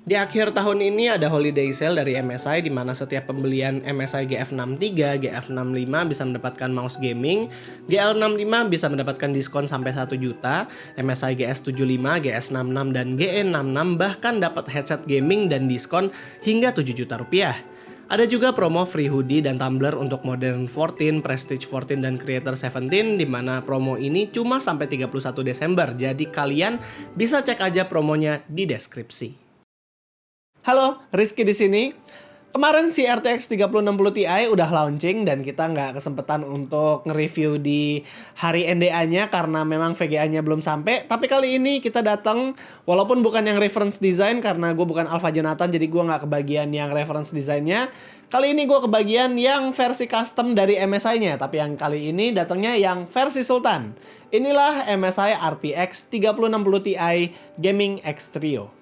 Di akhir tahun ini ada holiday sale dari MSI di mana setiap pembelian MSI GF63, GF65 bisa mendapatkan mouse gaming, GL65 bisa mendapatkan diskon sampai 1 juta, MSI GS75, GS66 dan GE66 bahkan dapat headset gaming dan diskon hingga 7 juta rupiah. Ada juga promo free hoodie dan tumbler untuk Modern 14, Prestige 14 dan Creator 17 di mana promo ini cuma sampai 31 Desember. Jadi kalian bisa cek aja promonya di deskripsi. Halo, Rizky di sini. Kemarin si RTX 3060 Ti udah launching dan kita nggak kesempatan untuk nge-review di hari NDA-nya karena memang VGA-nya belum sampai. Tapi kali ini kita datang, walaupun bukan yang reference design karena gue bukan Alpha Jonathan, jadi gue nggak kebagian yang reference design-nya. Kali ini gue kebagian yang versi custom dari MSI-nya, tapi yang kali ini datangnya yang versi Sultan. Inilah MSI RTX 3060 Ti Gaming X Trio.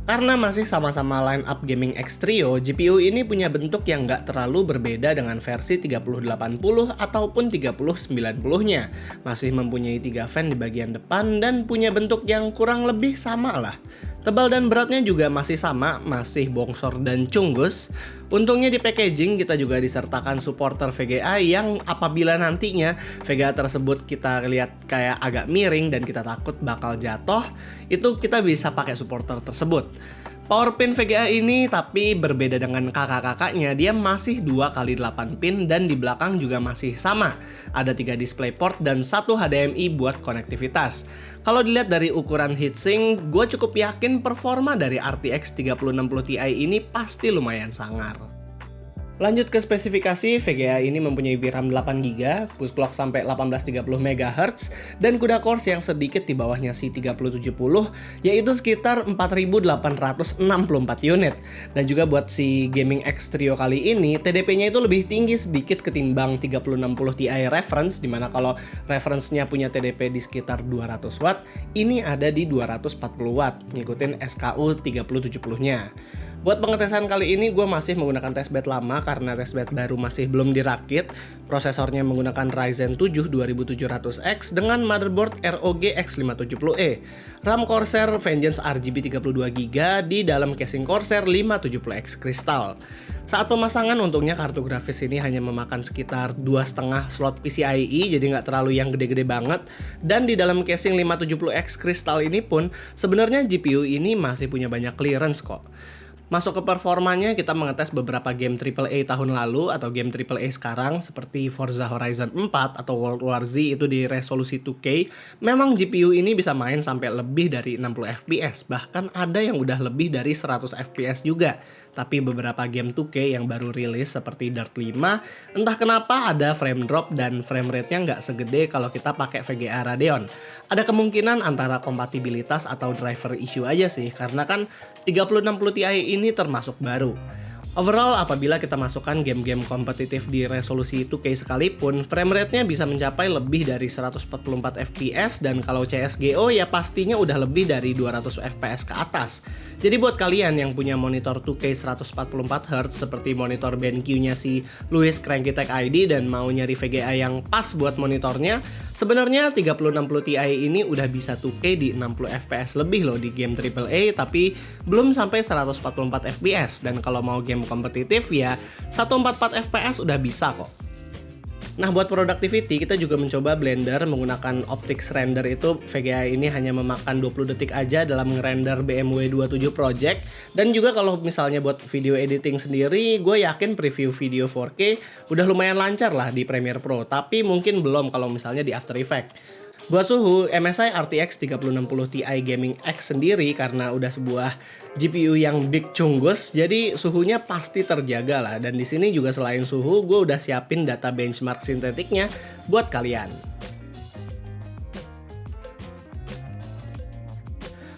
Karena masih sama-sama line up gaming X Trio, GPU ini punya bentuk yang nggak terlalu berbeda dengan versi 3080 ataupun 3090-nya. Masih mempunyai 3 fan di bagian depan dan punya bentuk yang kurang lebih sama lah. Tebal dan beratnya juga masih sama, masih bongsor dan cunggus. Untungnya di packaging kita juga disertakan supporter VGA yang apabila nantinya VGA tersebut kita lihat kayak agak miring dan kita takut bakal jatuh, itu kita bisa pakai supporter tersebut. Power pin VGA ini tapi berbeda dengan kakak-kakaknya, dia masih 2x8 pin dan di belakang juga masih sama. Ada 3 DisplayPort dan 1 HDMI buat konektivitas. Kalau dilihat dari ukuran heatsink, gue cukup yakin performa dari RTX 3060 Ti ini pasti lumayan sangar. Lanjut ke spesifikasi, VGA ini mempunyai VRAM 8GB, push clock sampai 1830 MHz, dan CUDA cores yang sedikit di bawahnya si 3070, yaitu sekitar 4864 unit. Dan juga buat si Gaming X Trio kali ini, TDP-nya itu lebih tinggi sedikit ketimbang 3060 Ti reference, dimana kalau reference-nya punya TDP di sekitar 200 watt, ini ada di 240 watt, ngikutin SKU 3070-nya. Buat pengetesan kali ini gue masih menggunakan testbed lama karena testbed baru masih belum dirakit. Prosesornya menggunakan Ryzen 7 2700X dengan motherboard ROG X570E. RAM Corsair Vengeance RGB 32GB di dalam casing Corsair 570X Crystal. Saat pemasangan untungnya kartu grafis ini hanya memakan sekitar 2,5 slot PCIe, jadi nggak terlalu yang gede-gede banget. Dan di dalam casing 570X Crystal ini pun sebenarnya GPU ini masih punya banyak clearance kok. Masuk ke performanya, kita mengetes beberapa game AAA tahun lalu atau game AAA sekarang seperti Forza Horizon 4 atau World War Z itu di resolusi 2K. Memang GPU ini bisa main sampai lebih dari 60 FPS, bahkan ada yang udah lebih dari 100 FPS juga. Tapi beberapa game 2K yang baru rilis seperti Dirt 5, entah kenapa ada frame drop dan frame rate-nya nggak segede kalau kita pakai VGA Radeon. Ada kemungkinan antara kompatibilitas atau driver issue aja sih, karena kan 3060 Ti ini termasuk baru. Overall, apabila kita masukkan game-game kompetitif di resolusi 2K sekalipun, frame rate-nya bisa mencapai lebih dari 144 FPS dan kalau CSGO ya pastinya udah lebih dari 200 FPS ke atas. Jadi buat kalian yang punya monitor 2K 144Hz seperti monitor BenQ-nya si Louis Cranky Tech ID dan mau nyari VGA yang pas buat monitornya, sebenarnya 3060 Ti ini udah bisa 2K di 60 FPS lebih loh di game AAA, tapi belum sampai 144 FPS. Dan kalau mau game kompetitif ya 144 FPS udah bisa kok. Nah, buat productivity kita juga mencoba Blender menggunakan Optics Render. Itu VGA ini hanya memakan 20 detik aja dalam ngerender BMW 27 Project. Dan juga kalau misalnya buat video editing sendiri, gue yakin preview video 4K udah lumayan lancar lah di Premiere Pro, tapi mungkin belum kalau misalnya di After Effects. Buat suhu, MSI RTX 3060 Ti Gaming X sendiri karena udah sebuah GPU yang big cunggus, jadi suhunya pasti terjaga lah. Dan di sini juga selain suhu, gue udah siapin data benchmark sintetiknya buat kalian.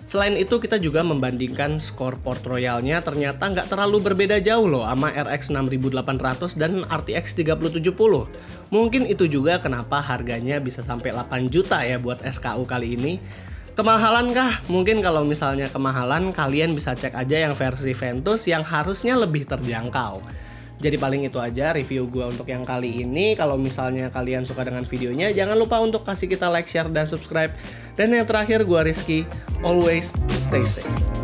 Selain itu kita juga membandingkan skor Port Royal-nya, ternyata nggak terlalu berbeda jauh loh sama RX 6800 dan RTX 3070. Mungkin itu juga kenapa harganya bisa sampai 8 juta ya buat SKU kali ini. Kemahalan kah? Mungkin kalau misalnya kemahalan, kalian bisa cek aja yang versi Ventus yang harusnya lebih terjangkau. Jadi paling itu aja review gue untuk yang kali ini. Kalau misalnya kalian suka dengan videonya, jangan lupa untuk kasih kita like, share, dan subscribe. Dan yang terakhir, gue Rizky, always stay safe.